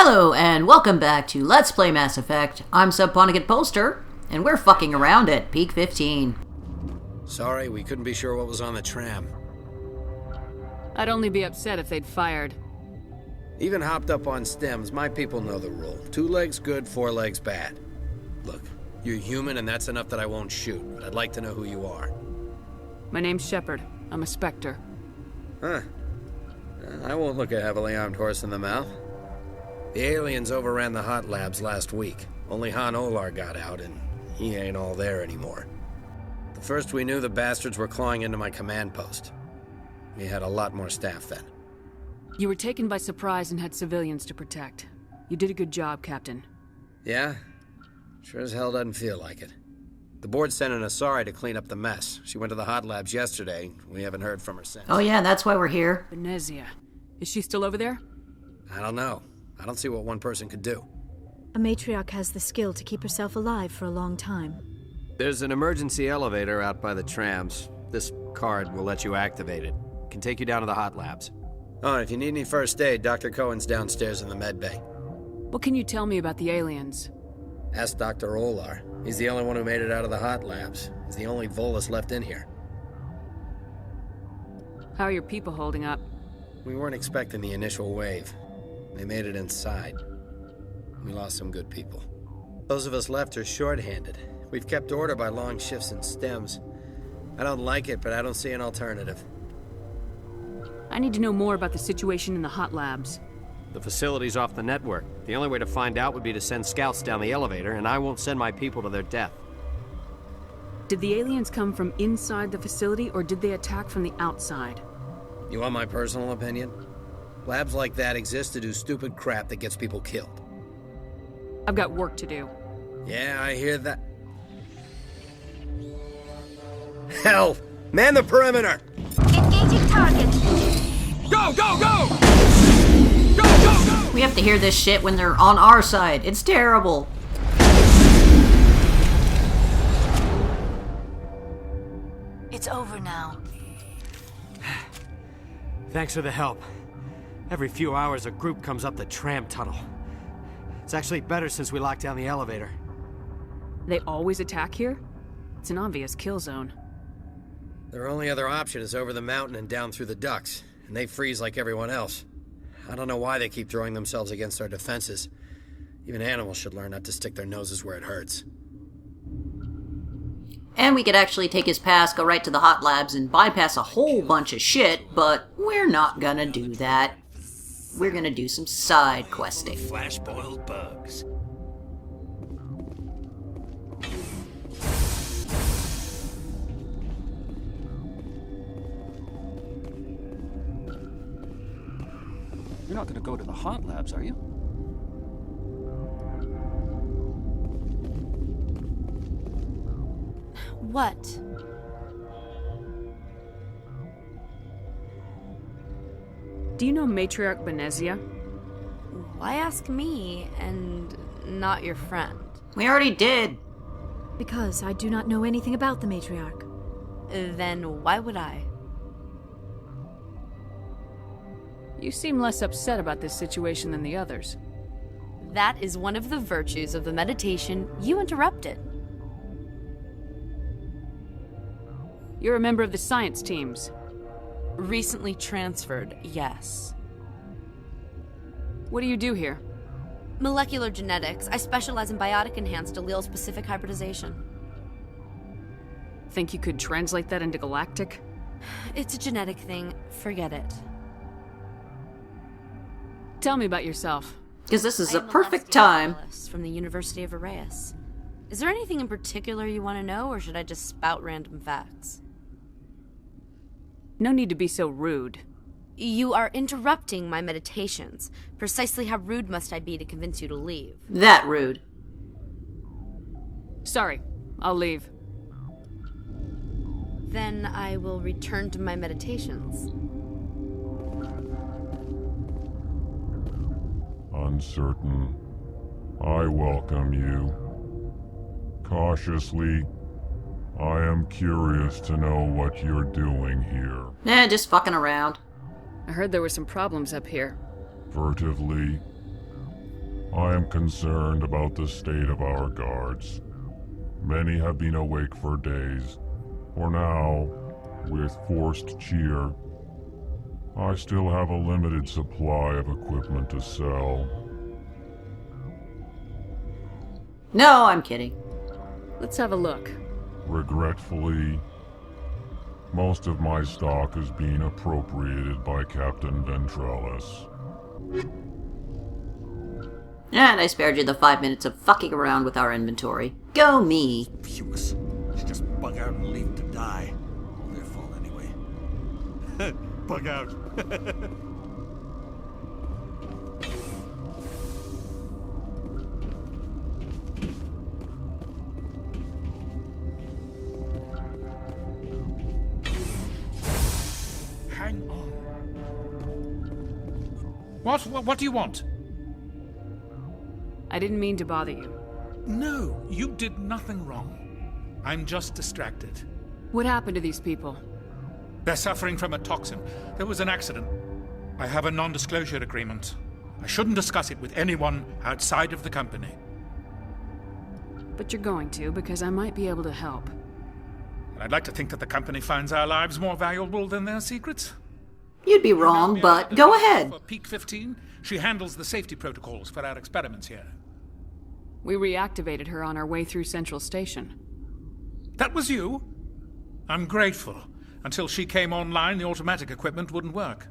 Hello, and welcome back to Let's Play Mass Effect. I'm Subponegate Poster, and we're fucking around at Peak 15. Sorry, we couldn't be sure what was on the tram. I'd only be upset if they'd fired. Even hopped up on stems, my people know the rule. 2 legs good, 4 legs bad. Look, you're human and that's enough that I won't shoot, but I'd like to know who you are. My name's Shepard. I'm a Spectre. Huh. I won't look a heavily armed horse in the mouth. The aliens overran the hot labs last week. Only Han Olar got out, and he ain't all there anymore. The first we knew, the bastards were clawing into my command post. We had a lot more staff then. You were taken by surprise and had civilians to protect. You did a good job, Captain. Yeah? Sure as hell doesn't feel like it. The board sent an Asari to clean up the mess. She went to the hot labs yesterday. We haven't heard from her since. Oh yeah, that's why we're here. Benezia. Is she still over there? I don't know. I don't see what one person could do. A matriarch has the skill to keep herself alive for a long time. There's an emergency elevator out by the trams. This card will let you activate it. Can take you down to the hot labs. Oh, and if you need any first aid, Dr. Cohen's downstairs in the med bay. What can you tell me about the aliens? Ask Dr. Olar. He's the only one who made it out of the hot labs. He's the only Volus left in here. How are your people holding up? We weren't expecting the initial wave. They made it inside. We lost some good people. Those of us left are short-handed. We've kept order by long shifts and stems. I don't like it, but I don't see an alternative. I need to know more about the situation in the hot labs. The facility's off the network. The only way to find out would be to send scouts down the elevator, and I won't send my people to their death. Did the aliens come from inside the facility, or did they attack from the outside? You want my personal opinion? Labs like that exist to do stupid crap that gets people killed. I've got work to do. Yeah, I hear that. Hell! Man the perimeter! Engaging target. Go, go, go! Go, go, go! We have to hear this shit when they're on our side. It's terrible. It's over now. Thanks for the help. Every few hours, a group comes up the tram tunnel. It's actually better since we locked down the elevator. They always attack here? It's an obvious kill zone. Their only other option is over the mountain and down through the ducts, and they freeze like everyone else. I don't know why they keep throwing themselves against our defenses. Even animals should learn not to stick their noses where it hurts. And we could actually take his pass, go right to the hot labs, and bypass a whole bunch of shit, but we're not gonna do that. We're gonna do some side questing. Flash-boiled bugs. You're not gonna go to the hot labs, are you? What? Do you know Matriarch Benezia? Why ask me and not your friend? We already did. Because I do not know anything about the matriarch. Then why would I? You seem less upset about this situation than the others. That is one of the virtues of the meditation you interrupted. You're a member of the science teams. Recently transferred, yes. What do you do here? Molecular genetics. I specialize in biotic-enhanced allele-specific hybridization. Think you could translate that into galactic? It's a genetic thing. Forget it. Tell me about yourself. Because this is I a am perfect Alestia time. Morales from the University of Arraius. Is there anything in particular you want to know, or should I just spout random facts? No need to be so rude. You are interrupting my meditations. Precisely how rude must I be to convince you to leave? That rude. Sorry, I'll leave. Then I will return to my meditations. Uncertain. I welcome you. Cautiously, I am curious to know what you're doing here. Just fucking around. I heard there were some problems up here. Furtively, I am concerned about the state of our guards. Many have been awake for days. For now, with forced cheer, I still have a limited supply of equipment to sell. No, I'm kidding. Let's have a look. Regretfully, most of my stock is being appropriated by Captain Ventralis. And I spared you the 5 minutes of fucking around with our inventory. Go me. Pukus. Should just bug out and leave to die. All their fault anyway. Bug out. Hang on. What do you want? I didn't mean to bother you. No, you did nothing wrong. I'm just distracted. What happened to these people? They're suffering from a toxin. There was an accident. I have a non-disclosure agreement. I shouldn't discuss it with anyone outside of the company. But you're going to, because I might be able to help. And I'd like to think that the company finds our lives more valuable than their secrets. You'd be wrong, but go ahead. For Peak 15, she handles the safety protocols for our experiments here. We reactivated her on our way through Central Station. That was you? I'm grateful. Until she came online, the automatic equipment wouldn't work.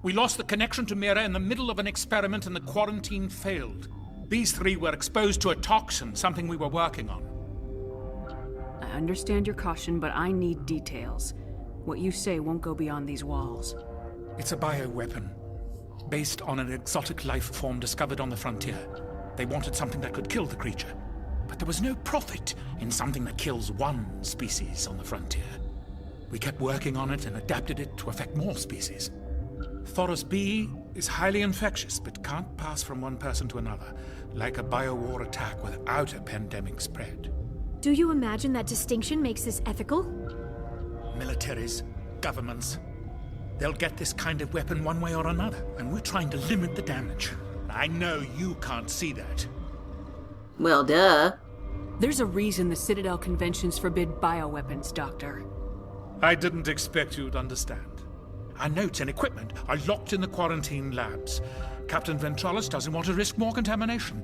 We lost the connection to Mira in the middle of an experiment and the quarantine failed. These three were exposed to a toxin, something we were working on. I understand your caution, but I need details. What you say won't go beyond these walls. It's a bioweapon, based on an exotic life form discovered on the frontier. They wanted something that could kill the creature, but there was no profit in something that kills one species on the frontier. We kept working on it and adapted it to affect more species. Thoros B is highly infectious, but can't pass from one person to another, like a biowar attack without a pandemic spread. Do you imagine that distinction makes this ethical? Militaries, governments, they'll get this kind of weapon one way or another, and we're trying to limit the damage. I know you can't see that. Well, duh. There's a reason the Citadel conventions forbid bioweapons, Doctor. I didn't expect you'd understand. Our notes and equipment are locked in the quarantine labs. Captain Ventralis doesn't want to risk more contamination.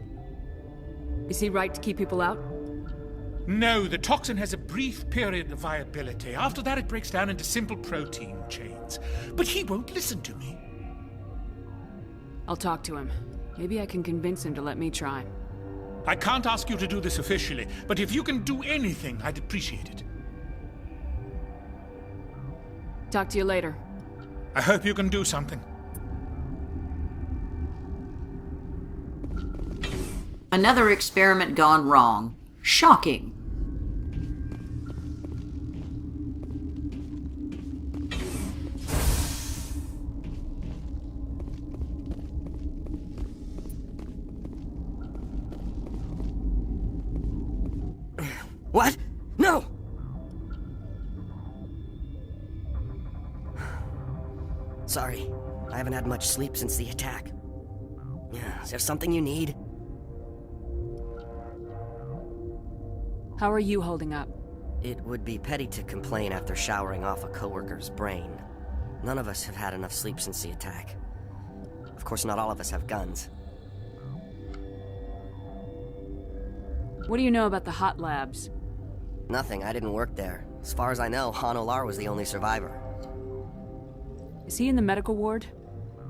Is he right to keep people out? No, the toxin has a brief period of viability. After that, it breaks down into simple protein chains. But he won't listen to me. I'll talk to him. Maybe I can convince him to let me try. I can't ask you to do this officially, but if you can do anything, I'd appreciate it. Talk to you later. I hope you can do something. Another experiment gone wrong. Shocking. What? No! Sorry, I haven't had much sleep since the attack. Is there something you need? How are you holding up? It would be petty to complain after showering off a coworker's brain. None of us have had enough sleep since the attack. Of course, not all of us have guns. What do you know about the hot labs? Nothing, I didn't work there. As far as I know, Han Olar was the only survivor. Is he in the medical ward?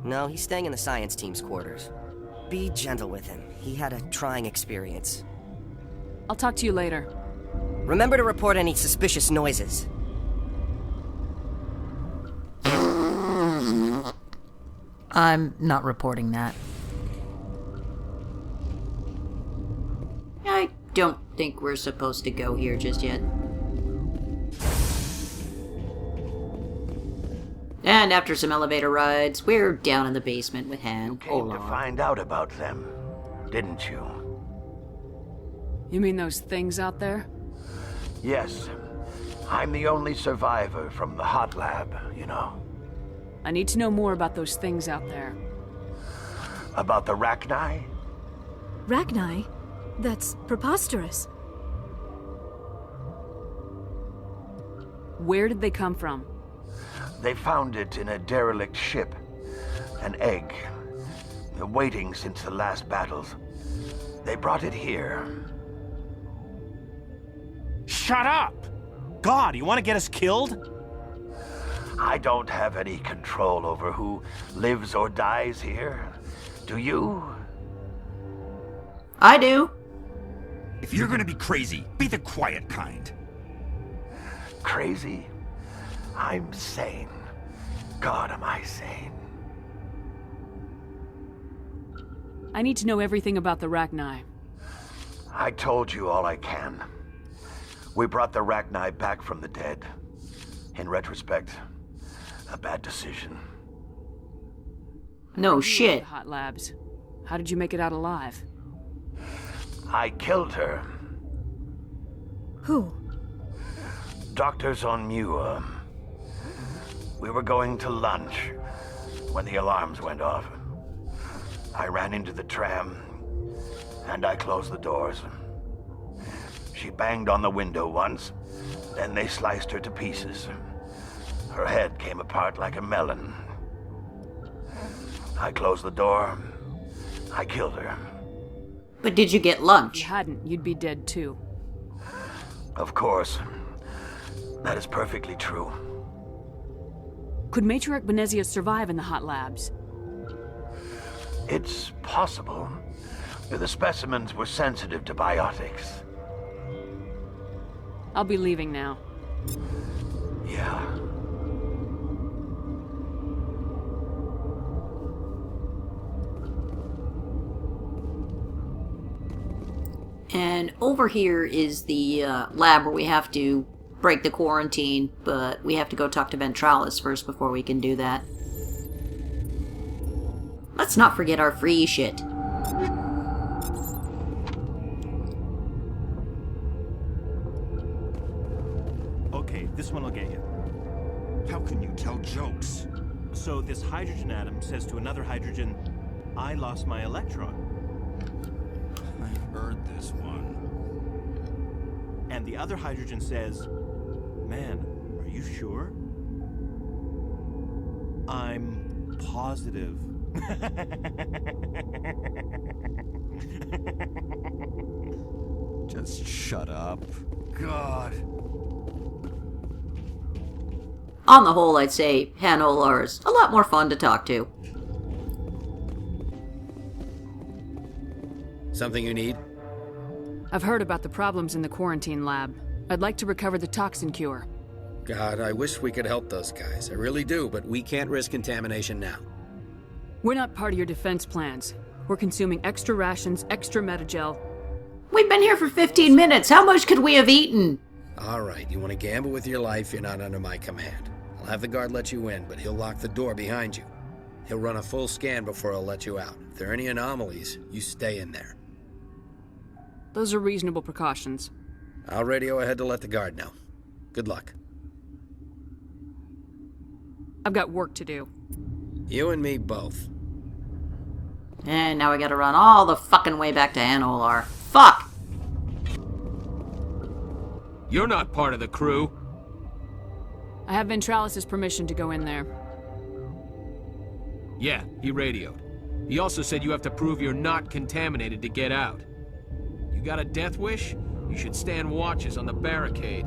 No, he's staying in the science team's quarters. Be gentle with him. He had a trying experience. I'll talk to you later. Remember to report any suspicious noises. I'm not reporting that. I don't think we're supposed to go here just yet. And after some elevator rides, we're down in the basement with Han. You came to find out about them, didn't you? You mean those things out there? Yes. I'm the only survivor from the hot lab, you know. I need to know more about those things out there. About the Rachni? Rachni? That's preposterous. Where did they come from? They found it in a derelict ship. An egg. Waiting since the last battles. They brought it here. Shut up! God, you want to get us killed? I don't have any control over who lives or dies here. Do you? I do. If you're gonna be crazy, be the quiet kind. Crazy? I'm sane. God, am I sane? I need to know everything about the Rachni. I told you all I can. We brought the Rachni back from the dead. In retrospect, a bad decision. No shit. Hot Labs. How did you make it out alive? I killed her. Who? Doctors on Muir. We were going to lunch when the alarms went off. I ran into the tram, and I closed the doors. She banged on the window once, then they sliced her to pieces. Her head came apart like a melon. I closed the door. I killed her. But did you get lunch? If you hadn't, you'd be dead too. Of course. That is perfectly true. Could Matriarch Benezia survive in the Hot Labs? It's possible. The specimens were sensitive to biotics. I'll be leaving now. Yeah. And over here is the lab where we have to break the quarantine, but we have to go talk to Ventralis first before we can do that. Let's not forget our free shit. Okay, this one will get you. How can you tell jokes? So this hydrogen atom says to another hydrogen, I lost my electron. I've heard this one. And the other hydrogen says, man, are you sure? I'm positive. Just shut up. God. On the whole, I'd say Han Olar is a lot more fun to talk to. Something you need? I've heard about the problems in the quarantine lab. I'd like to recover the toxin cure. God, I wish we could help those guys. I really do, but we can't risk contamination now. We're not part of your defense plans. We're consuming extra rations, extra Metagel. We've been here for 15 minutes. How much could we have eaten? All right, you want to gamble with your life, you're not under my command. I'll have the guard let you in, but he'll lock the door behind you. He'll run a full scan before he'll let you out. If there are any anomalies, you stay in there. Those are reasonable precautions. I'll radio ahead to let the guard know. Good luck. I've got work to do. You and me both. And now we gotta run all the fucking way back to Han Olar. Fuck! You're not part of the crew. I have Ventralis' permission to go in there. Yeah, he radioed. He also said you have to prove you're not contaminated to get out. You got a death wish? You should stand watches on the barricade.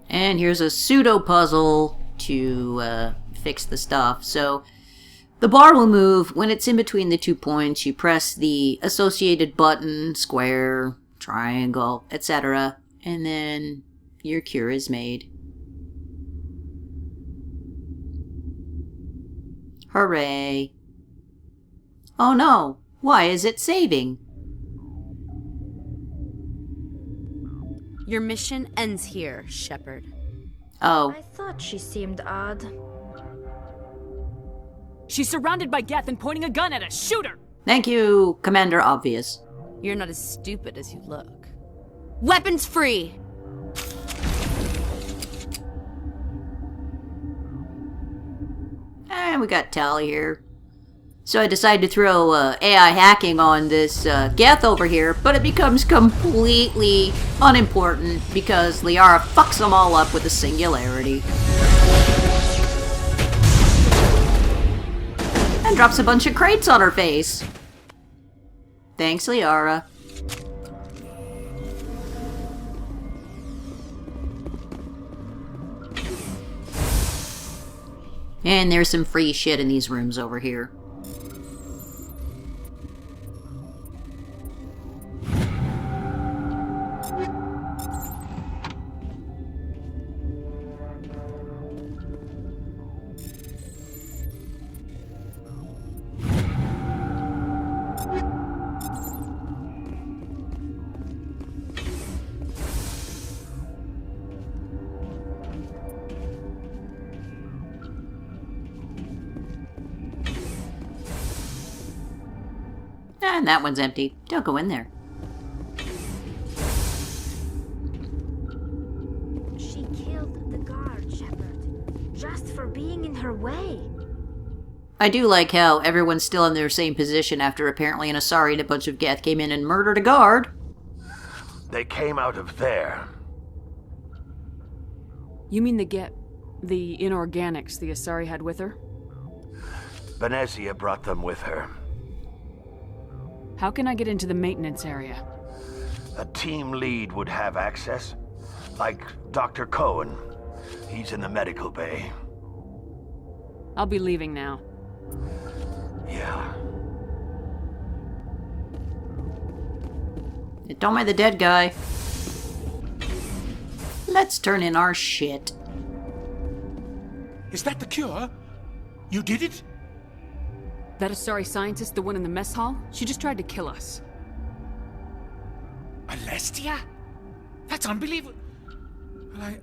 And here's a pseudo-puzzle to fix the stuff. So, the bar will move. When it's in between the 2 points, you press the associated button, square, triangle, etc. And then your cure is made. Hooray. Oh no, why is it saving? Your mission ends here, Shepard. Oh. I thought she seemed odd. She's surrounded by Geth and pointing a gun at us. Shoot her! Thank you, Commander Obvious. You're not as stupid as you look. Weapons free! And we got Tally here. So I decided to throw AI hacking on this Geth over here, but it becomes completely unimportant because Liara fucks them all up with a singularity. And drops a bunch of crates on her face. Thanks, Liara. And there's some free shit in these rooms over here. And that one's empty. Don't go in there. She killed the guard, Shepard, just for being in her way. I do like how everyone's still in their same position after apparently an Asari and a bunch of Geth came in and murdered a guard. They came out of there. You mean the inorganics the Asari had with her? Benezia brought them with her. How can I get into the maintenance area? A team lead would have access. Like Dr. Cohen. He's in the medical bay. I'll be leaving now. Yeah. Don't mind the dead guy. Let's turn in our shit. Is that the cure? You did it? That Asari scientist, the one in the mess hall? She just tried to kill us. Alestia? That's unbelievable. Well,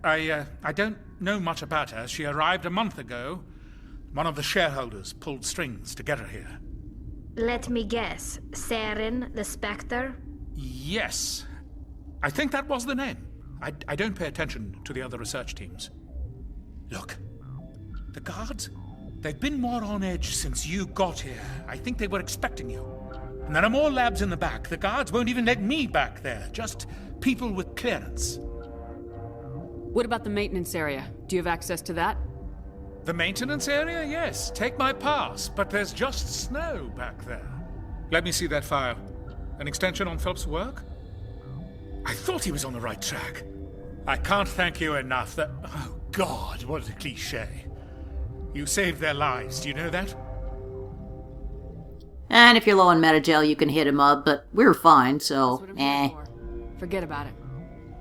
I don't know much about her. She arrived a month ago. One of the shareholders pulled strings to get her here. Let me guess. Saren, the Spectre? Yes. I think that was the name. I don't pay attention to the other research teams. Look, the guards, they've been more on edge since you got here. I think they were expecting you. And there are more labs in the back. The guards won't even let me back there. Just people with clearance. What about the maintenance area? Do you have access to that? The maintenance area? Yes. Take my pass. But there's just snow back there. Let me see that file. An extension on Phelps' work? I thought he was on the right track. I can't thank you enough that... Oh, God, what a cliché. You saved their lives, do you know that? And if you're low on metagel, you can hit him up, but we're fine, so Forget about it.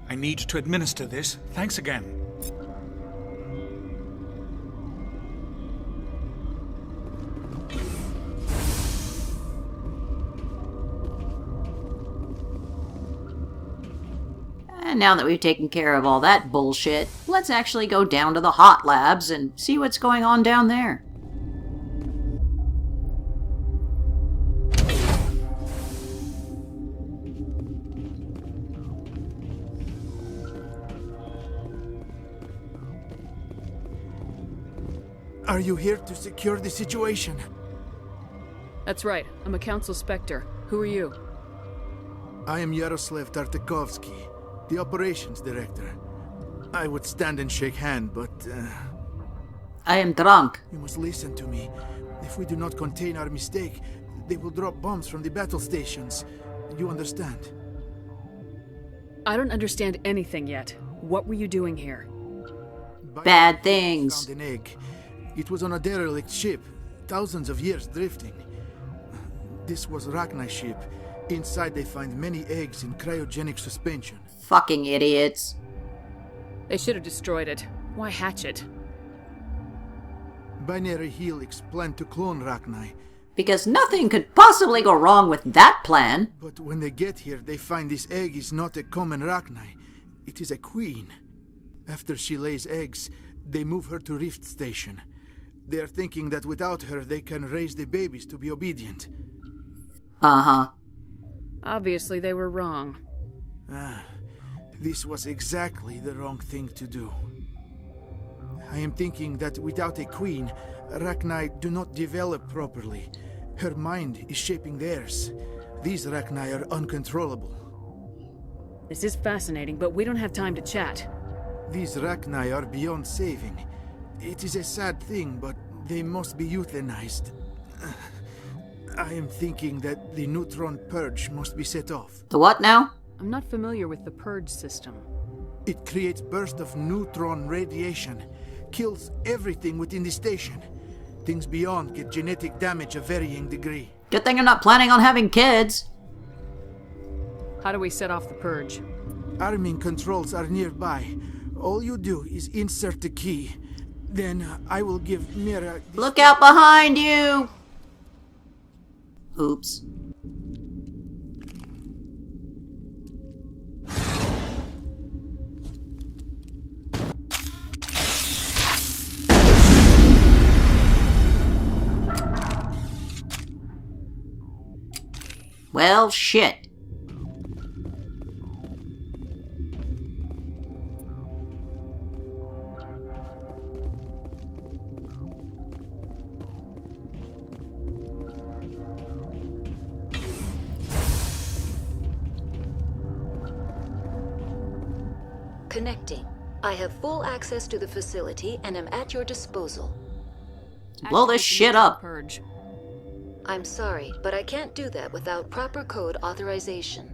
I need to administer this. Thanks again. And now that we've taken care of all that bullshit, let's actually go down to the hot labs and see what's going on down there. Are you here to secure the situation? That's right. I'm a Council Spectre. Who are you? I am Yaroslav Tartakovsky, the operations director. I would stand and shake hand, but... I am drunk. You must listen to me. If we do not contain our mistake, they will drop bombs from the battle stations. You understand? I don't understand anything yet. What were you doing here? Bad things. Found an egg. It was on a derelict ship, thousands of years drifting. This was Rachni's ship. Inside they find many eggs in cryogenic suspension. Fucking idiots. They should have destroyed it. Why hatch it? Binary Helix planned to clone Rachni. Because nothing could possibly go wrong with that plan. But when they get here, they find this egg is not a common Rachni. It is a queen. After she lays eggs, they move her to Rift Station. They are thinking that without her, they can raise the babies to be obedient. Uh-huh. Obviously, they were wrong. This was exactly the wrong thing to do. I am thinking that without a queen, Rachni do not develop properly. Her mind is shaping theirs. These Rachni are uncontrollable. This is fascinating, but we don't have time to chat. These Rachni are beyond saving. It is a sad thing, but they must be euthanized. I am thinking that the neutron purge must be set off. The what now? I'm not familiar with the purge system. It creates bursts of neutron radiation, kills everything within the station. Things beyond get genetic damage of varying degree. Good thing you're not planning on having kids. How do we set off the purge? Arming controls are nearby. All you do is insert the key. Then I will give Mira... Look out behind you! Oops. Well, shit. Connecting. I have full access to the facility and am at your disposal. Blow this shit up. Purge. I'm sorry, but I can't do that without proper code authorization.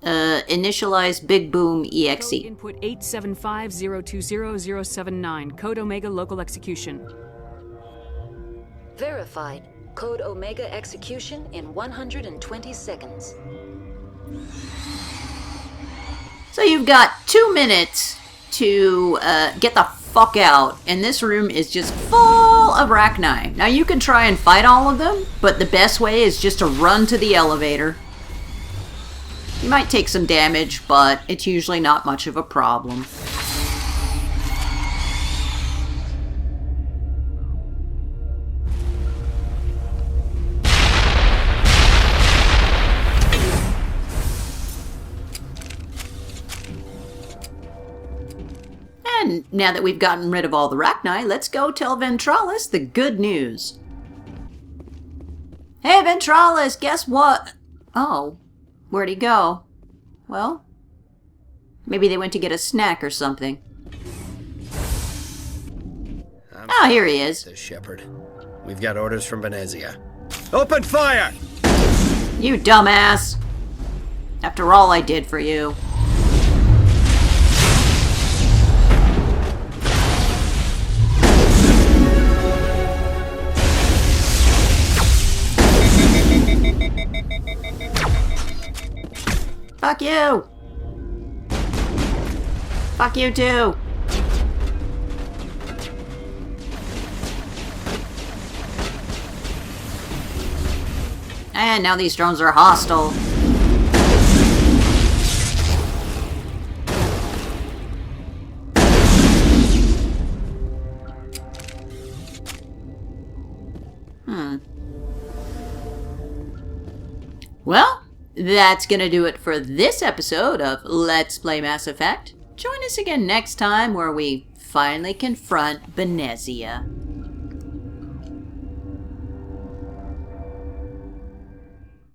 Initialize Big Boom EXE. Code input 875020079. Code Omega local execution. Verified. Code Omega execution in 120 seconds. So you've got 2 minutes to get the fuck out, and this room is just full of Rachni. Now you can try and fight all of them, but the best way is just to run to the elevator. You might take some damage, but it's usually not much of a problem. And now that we've gotten rid of all the Rachni, let's go tell Ventralis the good news. Hey Ventralis, guess what? Oh, where'd he go? Well, maybe they went to get a snack or something. Oh, here he is. The Shepherd. We've got orders from Venezia. Open fire! You dumbass! After all I did for you. Fuck you! Fuck you too! And now these drones are hostile. Well, that's gonna do it for this episode of Let's Play Mass Effect. Join us again next time where we finally confront Venezia.